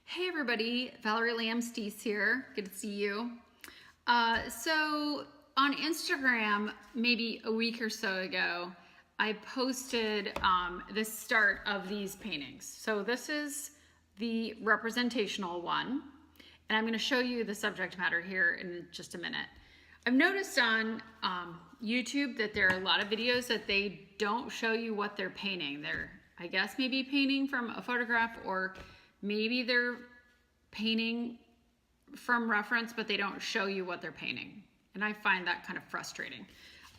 Hey everybody, Valerie Lamstees here. Good to see you. So on Instagram, maybe a week or so ago, I posted the start of these paintings. So this is the representational one, and I'm going to show you the subject matter here in just a minute. I've noticed on YouTube that there are a lot of videos that they don't show you what they're painting. They're, I guess, maybe painting from a photograph, or maybe they're painting from reference, but they don't show you what they're painting. And I find that kind of frustrating.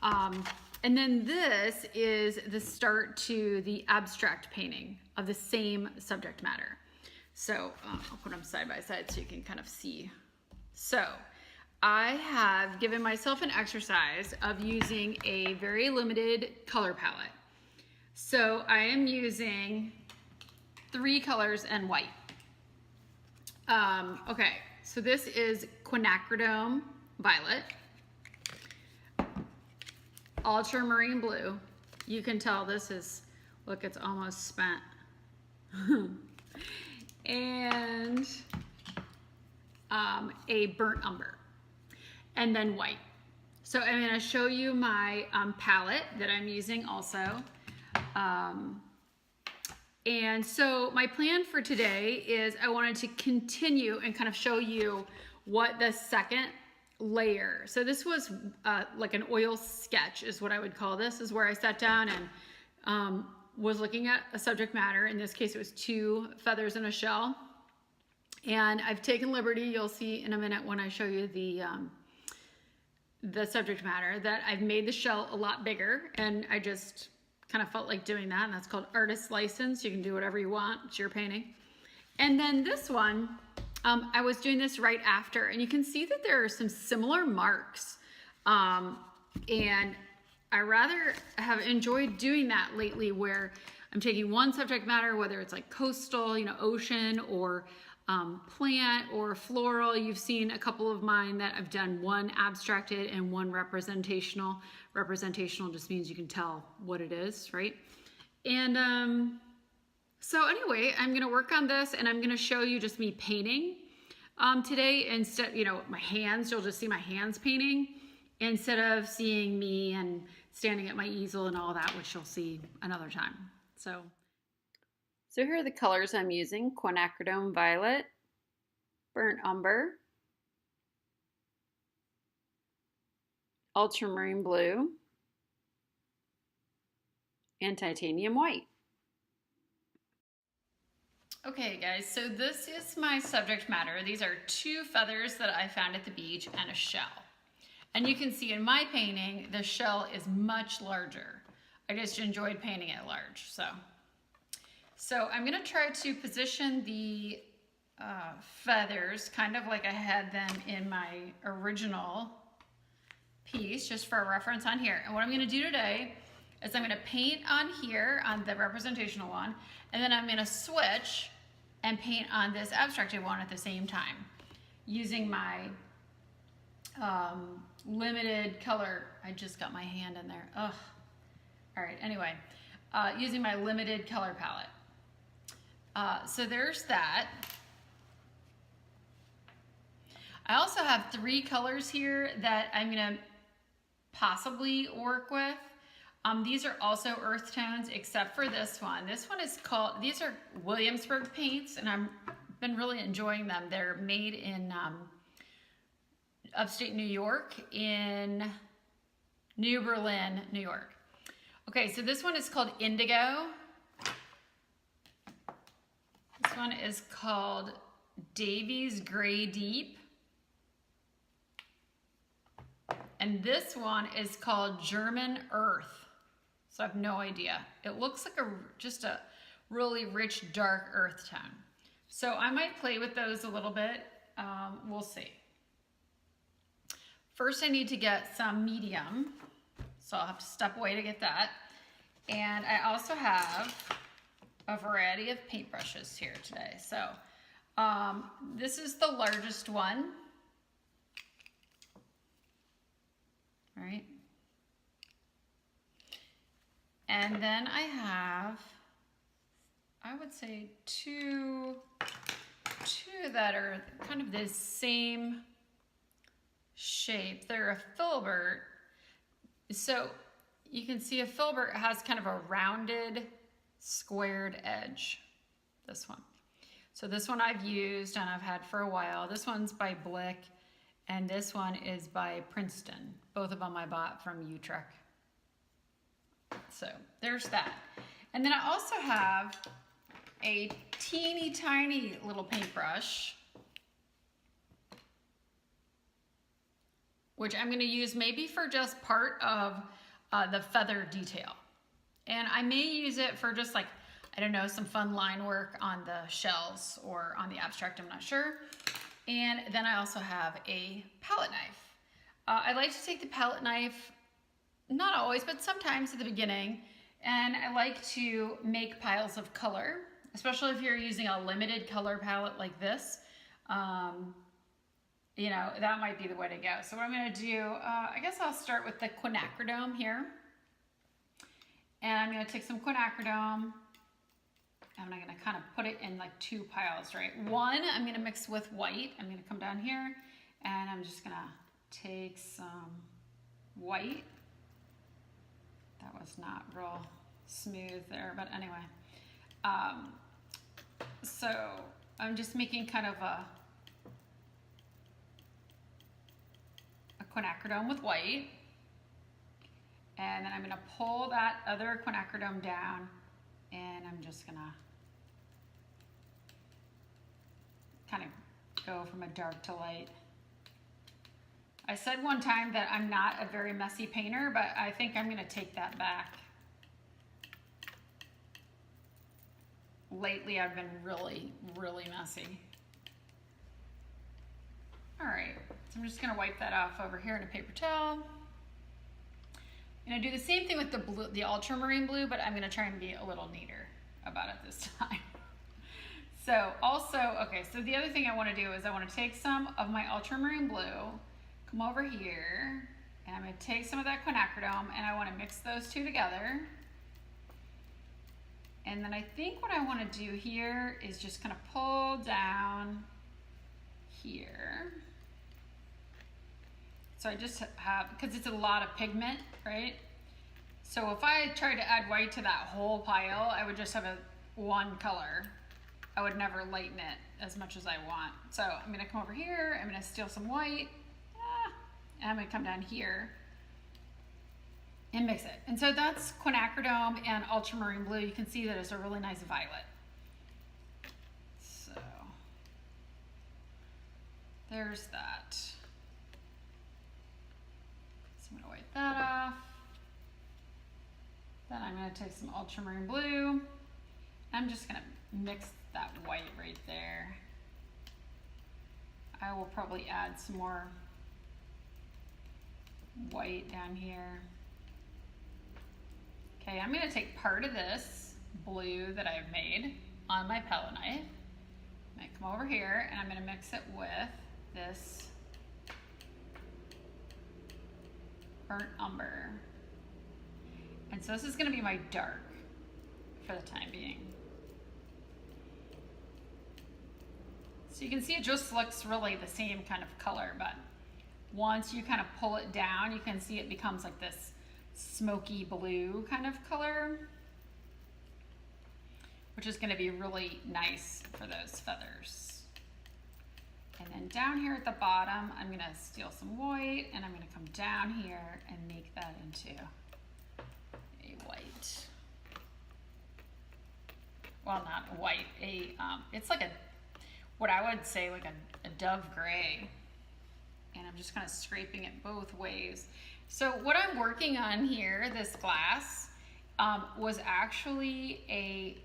And then this is the start to the abstract painting of the same subject matter. So I'll put them side by side so you can kind of see. So I have given myself an exercise of using a very limited color palette. So I am using 3 colors and white. Okay, so this is quinacridone violet, ultramarine blue. You can tell this is, look, it's almost spent. And a burnt umber, and then white. So I'm going to show you my palette that I'm using also. And so my plan for today is I wanted to continue and kind of show you what the second layer. So this was like an oil sketch is what I would call this, is where I sat down and was looking at a subject matter. In this case, it was 2 feathers in a shell. And I've taken liberty, you'll see in a minute when I show you the subject matter, that I've made the shell a lot bigger, and I just kind of felt like doing that, and that's called artist's license. You can do whatever you want, it's your painting. And then this one, I was doing this right after, and you can see that there are some similar marks. And I rather have enjoyed doing that lately, where I'm taking one subject matter, whether it's like coastal, ocean, or plant or floral. You've seen a couple of mine that I've done one abstracted and one representational. Representational just means you can tell what it is, right? And so anyway, I'm gonna work on this, and I'm gonna show you just me painting today. Instead, my hands, you'll just see my hands painting, instead of seeing me and standing at my easel and all that, which you'll see another time. So here are the colors I'm using: quinacridone violet, burnt umber, ultramarine blue, and titanium white. Okay guys, so this is my subject matter. These are 2 feathers that I found at the beach and a shell. And you can see in my painting, the shell is much larger. I just enjoyed painting it large, So I'm gonna try to position the feathers kind of like I had them in my original piece, just for a reference on here. And what I'm gonna do today is I'm gonna paint on here, on the representational one, and then I'm gonna switch and paint on this abstracted one at the same time, using my limited color. I just got my hand in there, ugh. All right, anyway, using my limited color palette. So there's that. I also have 3 colors here that I'm gonna possibly work with. These are also earth tones, except for this one. This one is called, these are Williamsburg paints, and I've been really enjoying them. They're made in upstate New York, in New Berlin, New York. Okay, so this one is called Indigo. This one is called Davies Gray Deep. And this one is called German Earth. So I have no idea. It looks like just a really rich, dark earth tone. So I might play with those a little bit. We'll see. First, I need to get some medium. So I'll have to step away to get that. And I also have a variety of paintbrushes here today. So this is the largest one. All right. And then I have, I would say two that are kind of the same shape. They're a filbert. So you can see a filbert has kind of a rounded, squared edge. This one. So this one I've used and I've had for a while. This one's by Blick, and this one is by Princeton. Both of them I bought from Utrecht. So there's that. And then I also have a teeny tiny little paintbrush, which I'm going to use maybe for just part of the feather detail. And I may use it for just like, I don't know, some fun line work on the shells or on the abstract, I'm not sure. And then I also have a palette knife. I like to take the palette knife, not always, but sometimes at the beginning, and I like to make piles of color, especially if you're using a limited color palette like this. You know, that might be the way to go. So what I'm going to do, I guess I'll start with the quinacridone here. And I'm going to take some quinacridone. I'm going to kind of put it in like two piles, right? One, I'm going to mix with white. I'm going to come down here and I'm just going to take some white. That was not real smooth there, but anyway. So I'm just making kind of a quinacridone with white. And then I'm going to pull that other quinacridone down, and I'm just going to kind of go from a dark to light. I said one time that I'm not a very messy painter, but I think I'm going to take that back. Lately, I've been really, really messy. All right, so I'm just going to wipe that off over here in a paper towel. I'm going to do the same thing with the blue, the ultramarine blue, but I'm going to try and be a little neater about it this time. So also, okay, so the other thing I want to do is I want to take some of my ultramarine blue, come over here, and I'm going to take some of that quinacridone, and I want to mix those two together. And then I think what I want to do here is just kind of pull down here. So I just have, because it's a lot of pigment, right? So if I tried to add white to that whole pile, I would just have one color. I would never lighten it as much as I want. So I'm going to come over here, I'm going to steal some white, and I'm going to come down here and mix it. And so that's quinacridone and ultramarine blue. You can see that it's a really nice violet. So there's that. So I'm going to wipe that off. Then I'm going to take some ultramarine blue. I'm just going to mix that white right there. I will probably add some more white down here. Okay, I'm going to take part of this blue that I've made on my palette knife. I'm going to come over here and I'm going to mix it with this burnt umber. And so this is going to be my dark for the time being. So you can see it just looks really the same kind of color, but once you kind of pull it down, you can see it becomes like this smoky blue kind of color, which is going to be really nice for those feathers. And then down here at the bottom, I'm going to steal some white and I'm going to come down here and make that into a white. Well, not white, it's like what I would say like a dove gray. And I'm just kind of scraping it both ways. So what I'm working on here, this glass, was actually a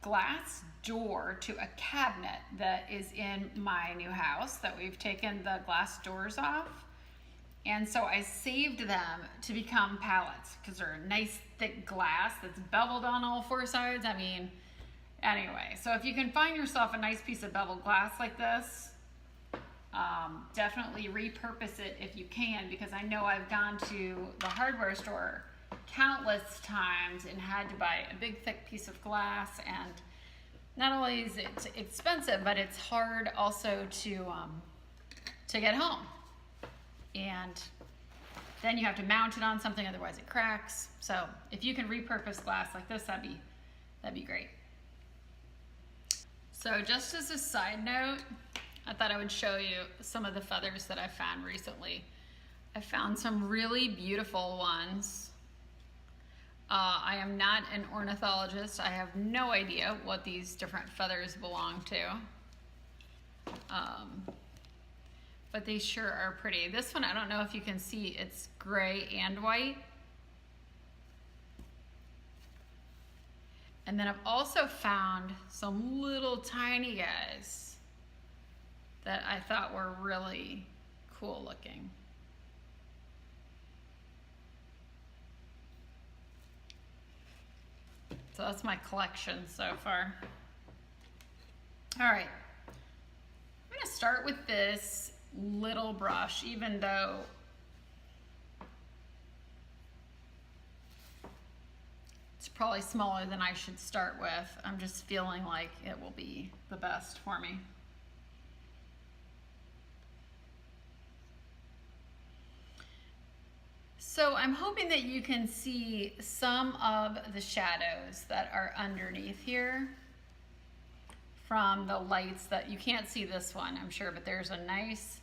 glass door to a cabinet that is in my new house that we've taken the glass doors off. And so I saved them to become palettes because they're a nice thick glass that's beveled on all four sides. I mean, anyway, so if you can find yourself a nice piece of beveled glass like this, definitely repurpose it if you can, because I know I've gone to the hardware store countless times and had to buy a big thick piece of glass, and not only is it expensive, but it's hard also to get home. And then you have to mount it on something, otherwise it cracks. So if you can repurpose glass like this, that'd be great. So just as a side note, I thought I would show you some of the feathers that I found recently. I found some really beautiful ones. I am not an ornithologist. I have no idea what these different feathers belong to. But they sure are pretty. This one, I don't know if you can see, it's gray and white. And then I've also found some little tiny guys that I thought were really cool looking. So that's my collection so far. All right, I'm gonna start with this little brush, even though it's probably smaller than I should start with. I'm just feeling like it will be the best for me. So I'm hoping that you can see some of the shadows that are underneath here from the lights. That you can't see this one, I'm sure, but there's a nice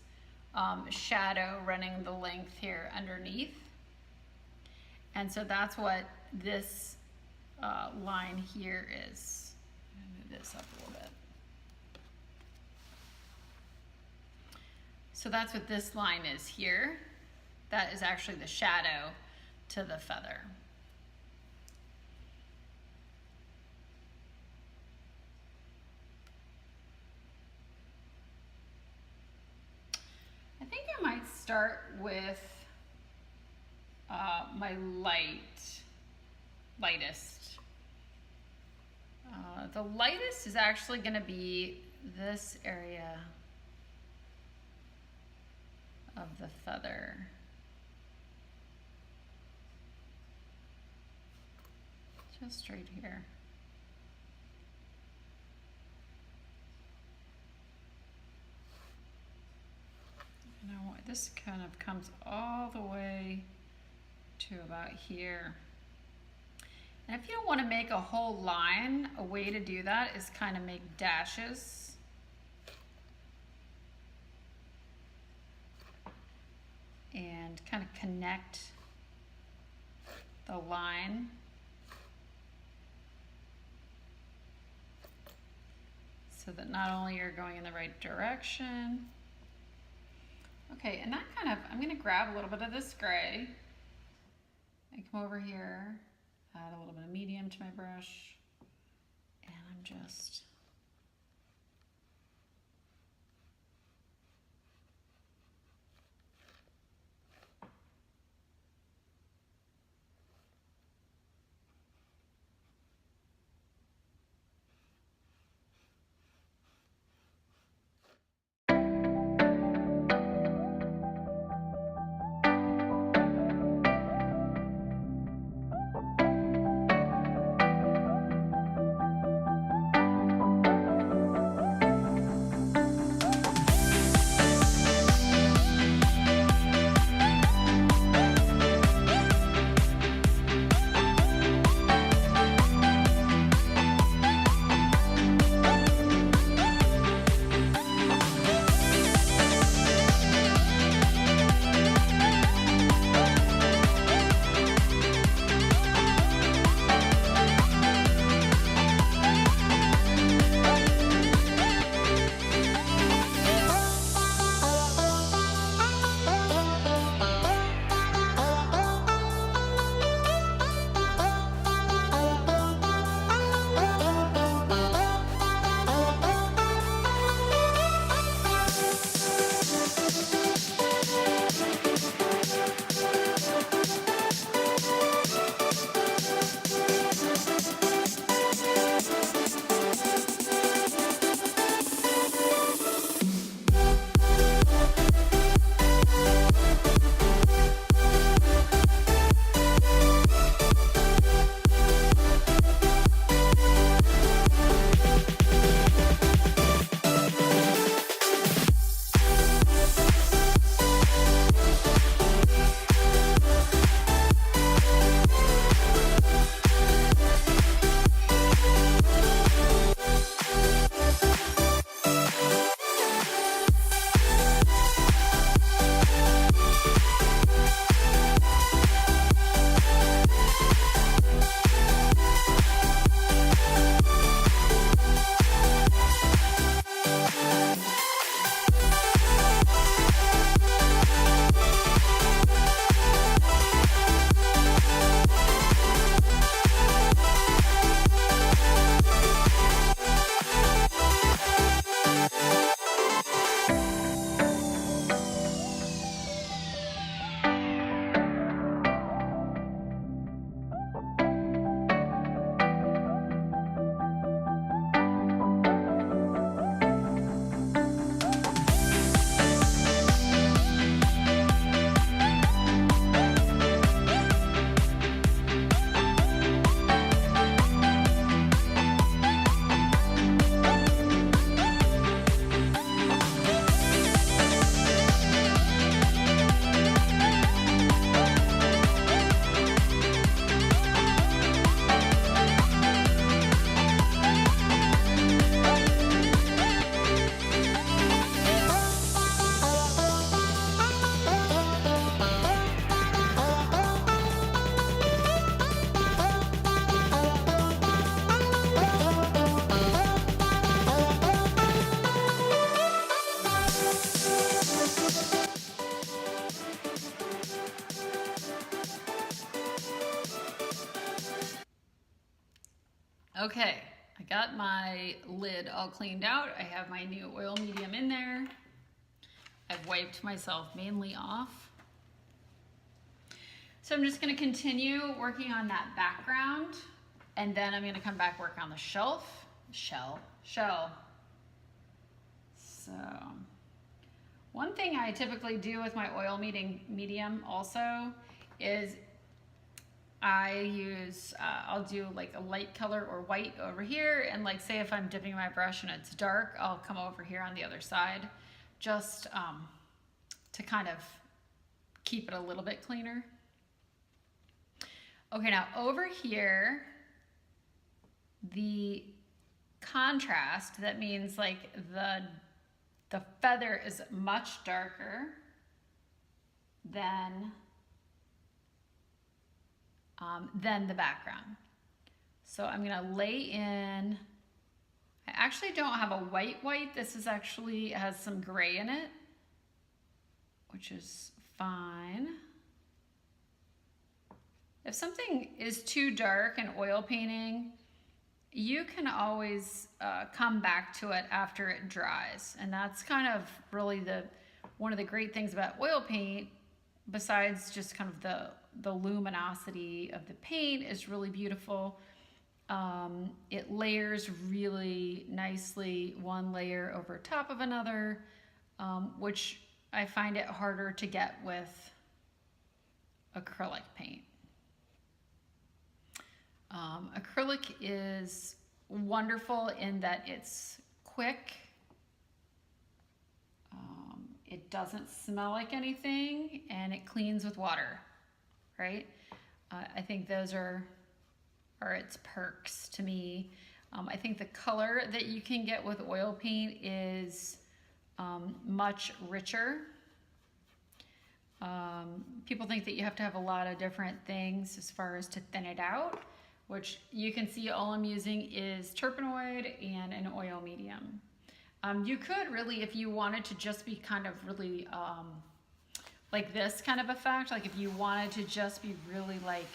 shadow running the length here underneath. And so that's what this line here is. I'm gonna move this up a little bit. So that's what this line is here. That is actually the shadow to the feather. I think I might start with my lightest. The lightest is actually going to be this area of the feather. Just right here. Now this kind of comes all the way to about here. And if you don't want to make a whole line, a way to do that is kind of make dashes. And kind of connect the line. So that not only you're going in the right direction. Okay, and that kind of, I'm gonna grab a little bit of this gray and come over here, add a little bit of medium to my brush, and I'm just Okay, I got my lid all cleaned out. I have my new oil medium in there. I've wiped myself mainly off. So I'm just gonna continue working on that background, and then I'm gonna come back work on the shell. So, one thing I typically do with my oil medium also is I'll do like a light color or white over here, and like say if I'm dipping my brush and it's dark, I'll come over here on the other side just to kind of keep it a little bit cleaner. Okay, now over here, the contrast, that means like the feather is much darker than the background. So I'm gonna lay in, I actually don't have a white. This is actually, has some gray in it, which is fine. If something is too dark in oil painting, you can always come back to it after it dries. And that's kind of really one of the great things about oil paint, besides just kind of the luminosity of the paint is really beautiful. It layers really nicely, one layer over top of another, which I find it harder to get with acrylic paint. Acrylic is wonderful in that it's quick. It doesn't smell like anything, and it cleans with water, right? I think those are its perks to me. I think the color that you can get with oil paint is much richer. People think that you have to have a lot of different things as far as to thin it out, which you can see all I'm using is terpenoid and an oil medium. You could really, if you wanted to just be kind of really like this kind of effect, like if you wanted to just be really like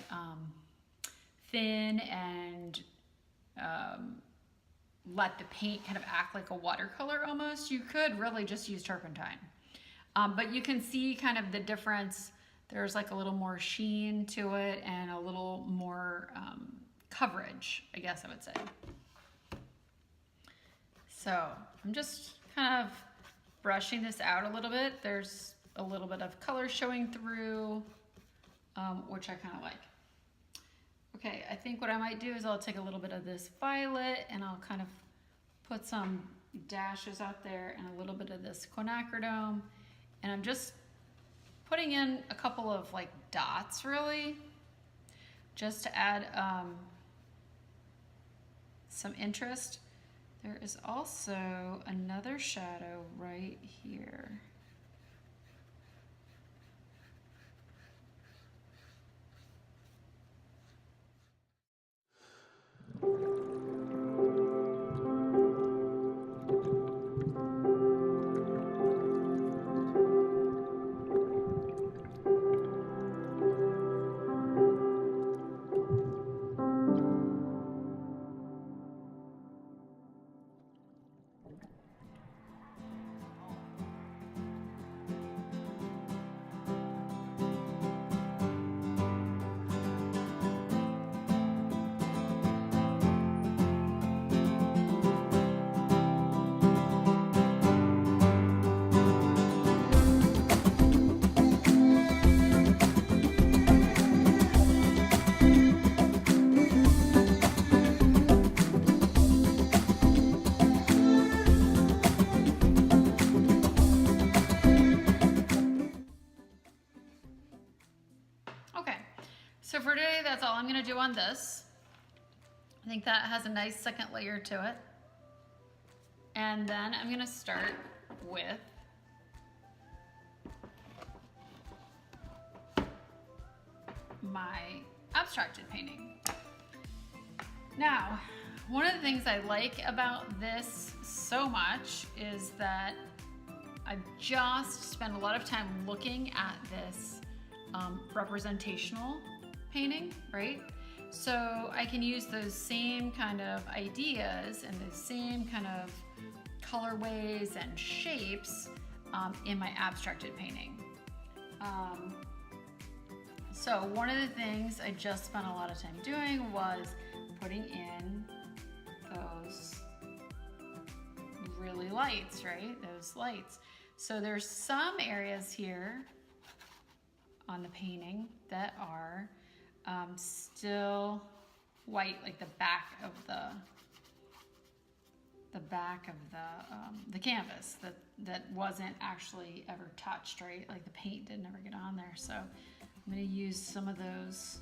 thin and let the paint kind of act like a watercolor almost, you could really just use turpentine. But you can see kind of the difference. There's like a little more sheen to it and a little more coverage, I guess I would say. So I'm just kind of brushing this out a little bit. There's a little bit of color showing through, which I kind of like. Okay, I think what I might do is I'll take a little bit of this violet and I'll kind of put some dashes out there and a little bit of this quinacridone. And I'm just putting in a couple of like dots really, just to add some interest. There is also another shadow right here. So for today, that's all I'm gonna do on this. I think that has a nice second layer to it. And then I'm gonna start with my abstracted painting. Now, one of the things I like about this so much is that I've just spent a lot of time looking at this representational painting, right? So I can use those same kind of ideas and those same kind of colorways and shapes in my abstracted painting. So one of the things I just spent a lot of time doing was putting in those really lights, right? Those lights. So there's some areas here on the painting that are still white, like the back of the canvas that wasn't actually ever touched, right? Like the paint didn't ever get on there. So I'm going to use some of those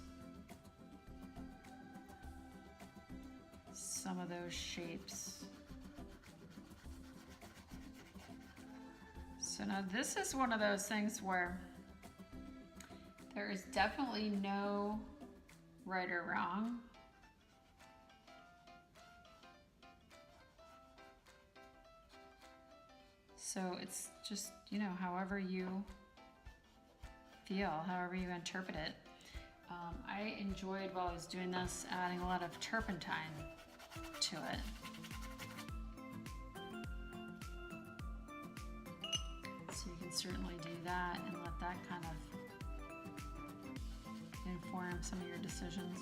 shapes. So now this is one of those things where there is definitely no right or wrong. So it's just, you know, however you feel, however you interpret it. I enjoyed, while I was doing this, adding a lot of turpentine to it. So you can certainly do that and let that kind of inform some of your decisions.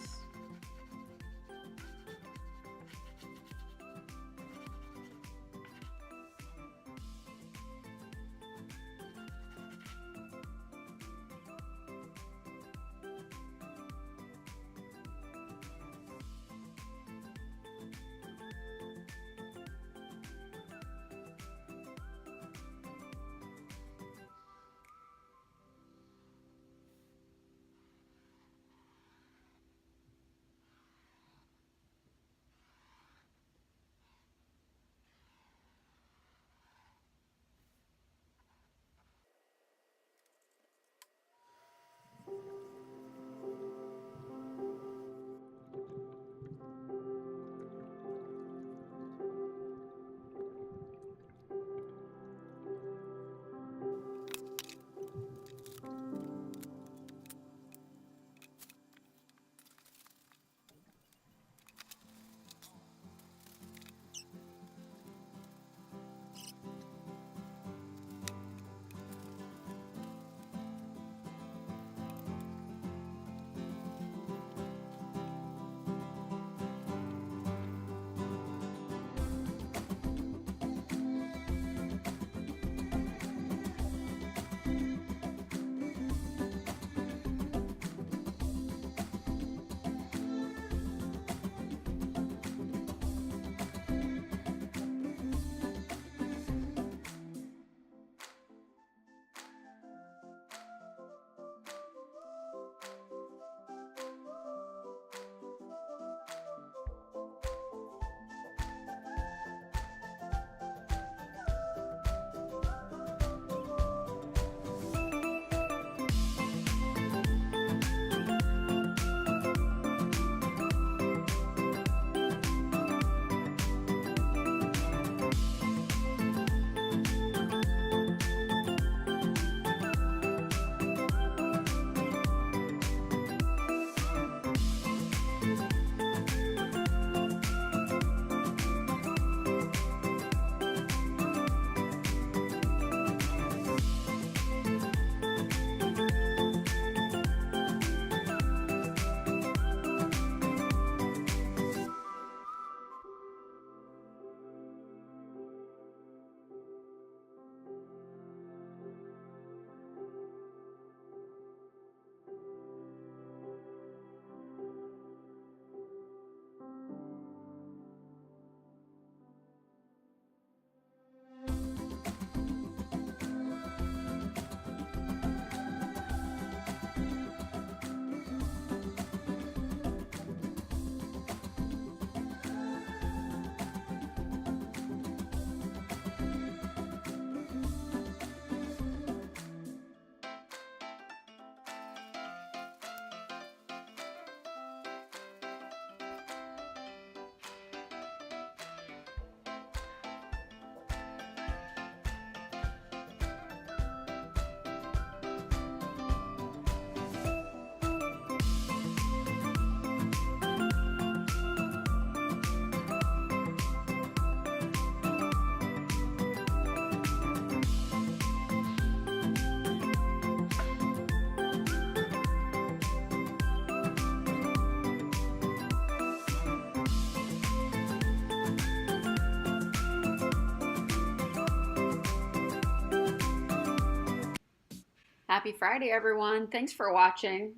Happy Friday, everyone. Thanks for watching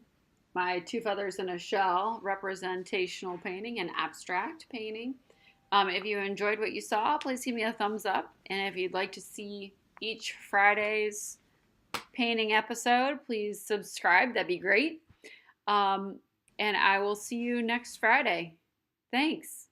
my Two Feathers in a Shell representational painting and abstract painting. If you enjoyed what you saw, please give me a thumbs up. And if you'd like to see each Friday's painting episode, please subscribe. That'd be great. And I will see you next Friday. Thanks.